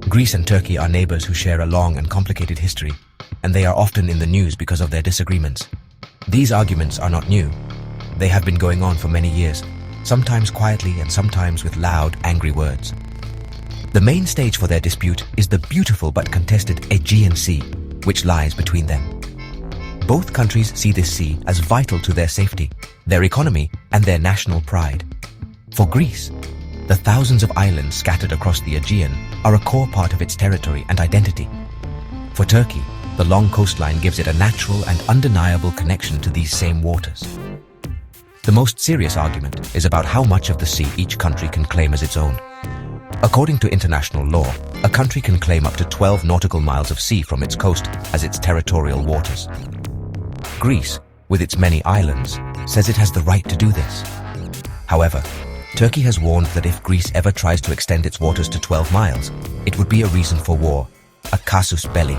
Greece and Turkey are neighbors who share a long and complicated history, and they are often in the news because of their disagreements. These arguments are not new. They have been going on for many years, sometimes quietly and sometimes with loud, angry words. The main stage for their dispute is the beautiful but contested Aegean Sea, which lies between them. Both countries see this sea as vital to their safety, their economy, and their national pride. For Greece, the thousands of islands scattered across the Aegean are a core part of its territory and identity. For Turkey, the long coastline gives it a natural and undeniable connection to these same waters. The most serious argument is about how much of the sea each country can claim as its own. According to international law, a country can claim up to 12 nautical miles of sea from its coast as its territorial waters. Greece, with its many islands, says it has the right to do this. However, Turkey has warned that if Greece ever tries to extend its waters to 12 miles, it would be a reason for war, a casus belli.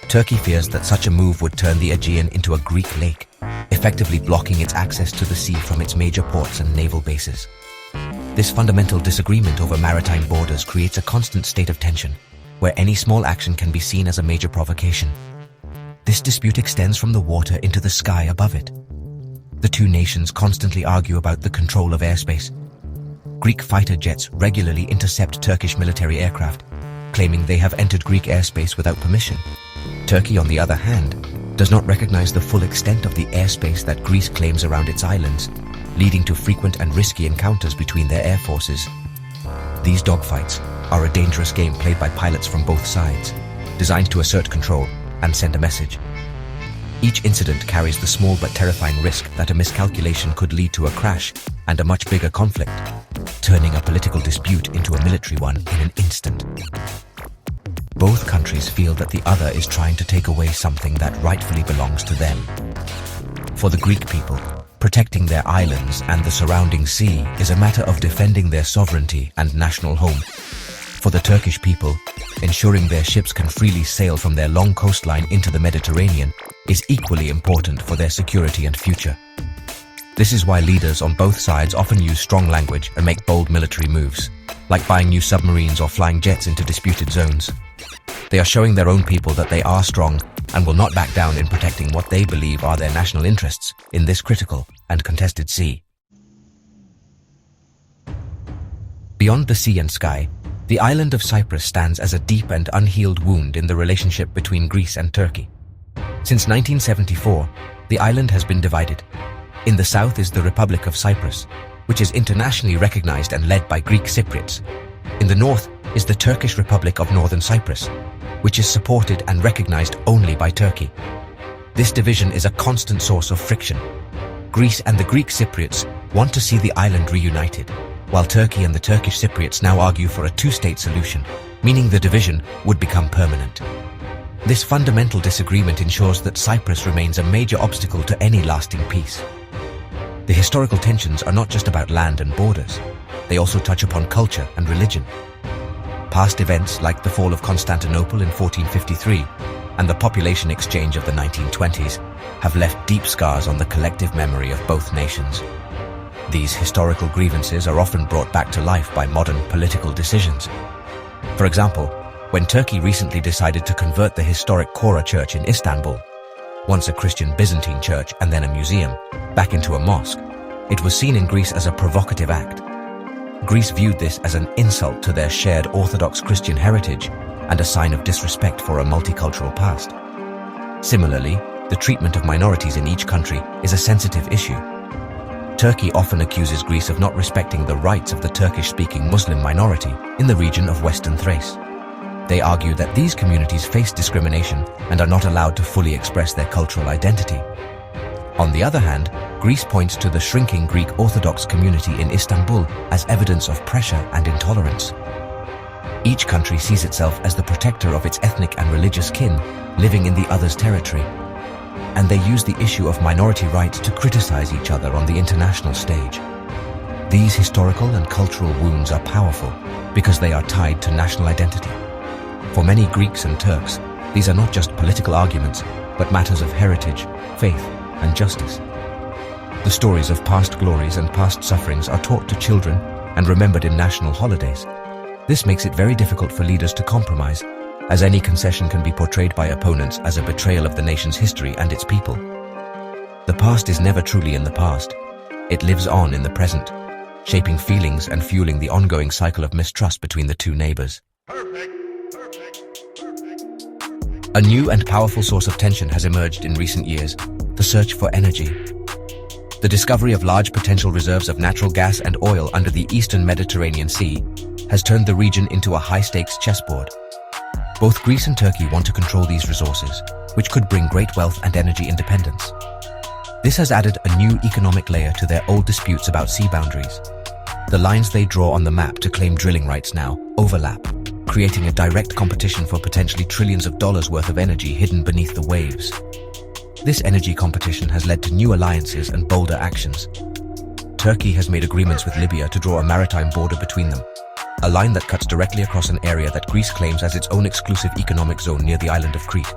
Turkey fears that such a move would turn the Aegean into a Greek lake, effectively blocking its access to the sea from its major ports and naval bases. This fundamental disagreement over maritime borders creates a constant state of tension, where any small action can be seen as a major provocation. This dispute extends from the water into the sky above it. The two nations constantly argue about the control of airspace. Greek fighter jets regularly intercept Turkish military aircraft, claiming they have entered Greek airspace without permission. Turkey, on the other hand, does not recognize the full extent of the airspace that Greece claims around its islands, leading to frequent and risky encounters between their air forces. These dogfights are a dangerous game played by pilots from both sides, designed to assert control and send a message. Each incident carries the small but terrifying risk that a miscalculation could lead to a crash and a much bigger conflict, turning a political dispute into a military one in an instant. Both countries feel that the other is trying to take away something that rightfully belongs to them. For the Greek people, protecting their islands and the surrounding sea is a matter of defending their sovereignty and national home. For the Turkish people, ensuring their ships can freely sail from their long coastline into the Mediterranean is equally important for their security and future. This is why leaders on both sides often use strong language and make bold military moves, like buying new submarines or flying jets into disputed zones. They are showing their own people that they are strong and will not back down in protecting what they believe are their national interests in this critical and contested sea. Beyond the sea and sky, the island of Cyprus stands as a deep and unhealed wound in the relationship between Greece and Turkey. Since 1974, the island has been divided. In the south is the Republic of Cyprus, which is internationally recognized and led by Greek Cypriots. In the north is the Turkish Republic of Northern Cyprus, which is supported and recognized only by Turkey. This division is a constant source of friction. Greece and the Greek Cypriots want to see the island reunited, while Turkey and the Turkish Cypriots now argue for a two-state solution, meaning the division would become permanent. This fundamental disagreement ensures that Cyprus remains a major obstacle to any lasting peace. The historical tensions are not just about land and borders. They also touch upon culture and religion. Past events like the fall of Constantinople in 1453 and the population exchange of the 1920s have left deep scars on the collective memory of both nations. These historical grievances are often brought back to life by modern political decisions. For example, when Turkey recently decided to convert the historic Kora Church in Istanbul, once a Christian Byzantine church and then a museum, back into a mosque, it was seen in Greece as a provocative act. Greece viewed this as an insult to their shared Orthodox Christian heritage and a sign of disrespect for a multicultural past. Similarly, the treatment of minorities in each country is a sensitive issue. Turkey often accuses Greece of not respecting the rights of the Turkish-speaking Muslim minority in the region of Western Thrace. They argue that these communities face discrimination and are not allowed to fully express their cultural identity. On the other hand, Greece points to the shrinking Greek Orthodox community in Istanbul as evidence of pressure and intolerance. Each country sees itself as the protector of its ethnic and religious kin living in the other's territory, and they use the issue of minority rights to criticize each other on the international stage. These historical and cultural wounds are powerful because they are tied to national identity. For many Greeks and Turks, these are not just political arguments, but matters of heritage, faith, and justice. The stories of past glories and past sufferings are taught to children and remembered in national holidays. This makes it very difficult for leaders to compromise, as any concession can be portrayed by opponents as a betrayal of the nation's history and its people. The past is never truly in the past. It lives on in the present, shaping feelings and fueling the ongoing cycle of mistrust between the two neighbors. A new and powerful source of tension has emerged in recent years: the search for energy. The discovery of large potential reserves of natural gas and oil under the eastern Mediterranean Sea has turned the region into a high-stakes chessboard. Both Greece and Turkey want to control these resources, which could bring great wealth and energy independence. This has added a new economic layer to their old disputes about sea boundaries. The lines they draw on the map to claim drilling rights now overlap, creating a direct competition for potentially trillions of dollars worth of energy hidden beneath the waves. This energy competition has led to new alliances and bolder actions. Turkey has made agreements with Libya to draw a maritime border between them, a line that cuts directly across an area that Greece claims as its own exclusive economic zone near the island of Crete.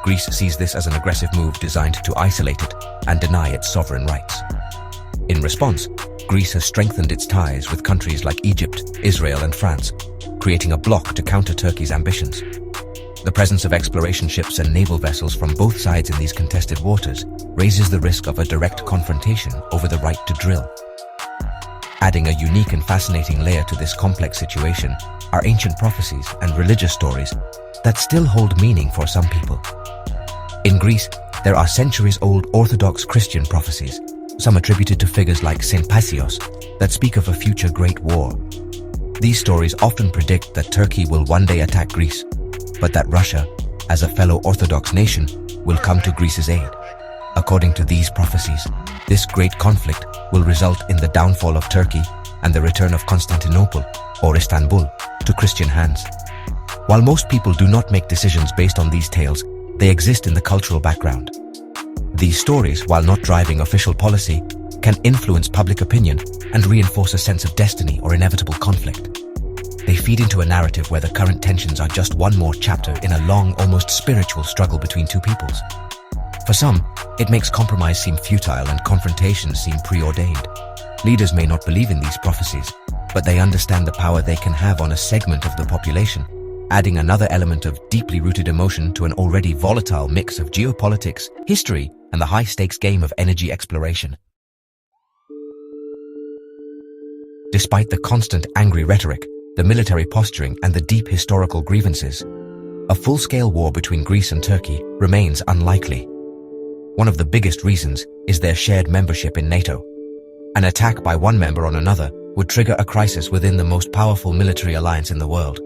Greece sees this as an aggressive move designed to isolate it and deny its sovereign rights. In response, Greece has strengthened its ties with countries like Egypt, Israel, and France, creating a bloc to counter Turkey's ambitions. The presence of exploration ships and naval vessels from both sides in these contested waters raises the risk of a direct confrontation over the right to drill. Adding a unique and fascinating layer to this complex situation are ancient prophecies and religious stories that still hold meaning for some people. In Greece, there are centuries-old Orthodox Christian prophecies, some attributed to figures like Saint Paisios, that speak of a future great war. These stories often predict that Turkey will one day attack Greece, but that Russia, as a fellow Orthodox nation, will come to Greece's aid. According to these prophecies, this great conflict will result in the downfall of Turkey and the return of Constantinople, or Istanbul, to Christian hands. While most people do not make decisions based on these tales, they exist in the cultural background. These stories, while not driving official policy, can influence public opinion and reinforce a sense of destiny or inevitable conflict. They feed into a narrative where the current tensions are just one more chapter in a long, almost spiritual struggle between two peoples. For some, it makes compromise seem futile and confrontation seem preordained. Leaders may not believe in these prophecies, but they understand the power they can have on a segment of the population, adding another element of deeply rooted emotion to an already volatile mix of geopolitics, history, and the high-stakes game of energy exploration. Despite the constant angry rhetoric, the military posturing, and the deep historical grievances, a full-scale war between Greece and Turkey remains unlikely. One of the biggest reasons is their shared membership in NATO. An attack by one member on another would trigger a crisis within the most powerful military alliance in the world.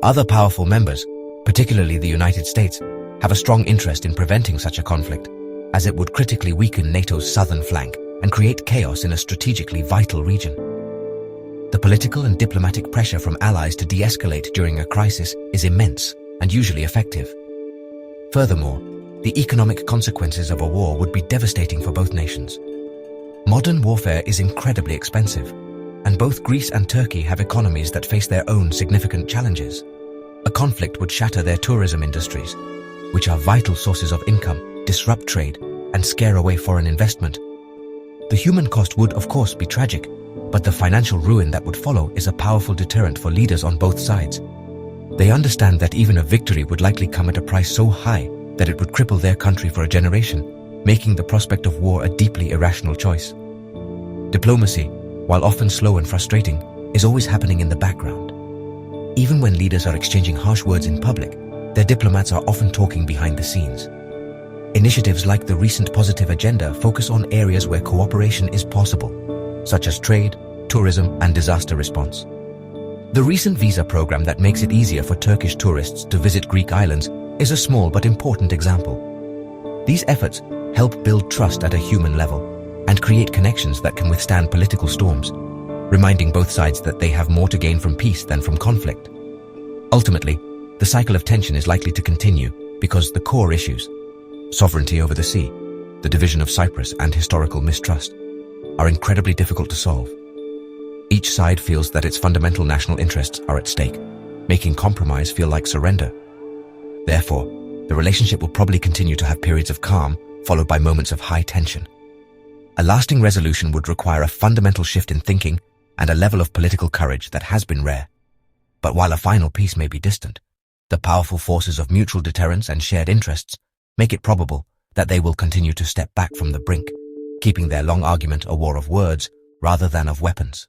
Other powerful members, particularly the United States, have a strong interest in preventing such a conflict, as it would critically weaken NATO's southern flank and create chaos in a strategically vital region. The political and diplomatic pressure from allies to de-escalate during a crisis is immense and usually effective. Furthermore, the economic consequences of a war would be devastating for both nations. Modern warfare is incredibly expensive, and both Greece and Turkey have economies that face their own significant challenges. A conflict would shatter their tourism industries, which are vital sources of income, disrupt trade, and scare away foreign investment. The human cost would, of course, be tragic, but the financial ruin that would follow is a powerful deterrent for leaders on both sides. They understand that even a victory would likely come at a price so high that it would cripple their country for a generation, making the prospect of war a deeply irrational choice. Diplomacy, while often slow and frustrating, is always happening in the background. Even when leaders are exchanging harsh words in public, their diplomats are often talking behind the scenes. Initiatives like the recent Positive Agenda focus on areas where cooperation is possible, such as trade, tourism, and disaster response. The recent visa program that makes it easier for Turkish tourists to visit Greek islands is a small but important example. These efforts help build trust at a human level and create connections that can withstand political storms, reminding both sides that they have more to gain from peace than from conflict. Ultimately, the cycle of tension is likely to continue because the core issues, sovereignty over the sea, the division of Cyprus, and historical mistrust, are incredibly difficult to solve. Each side feels that its fundamental national interests are at stake, making compromise feel like surrender. Therefore, the relationship will probably continue to have periods of calm, followed by moments of high tension. A lasting resolution would require a fundamental shift in thinking and a level of political courage that has been rare. But while a final peace may be distant, the powerful forces of mutual deterrence and shared interests make it probable that they will continue to step back from the brink, keeping their long argument a war of words rather than of weapons.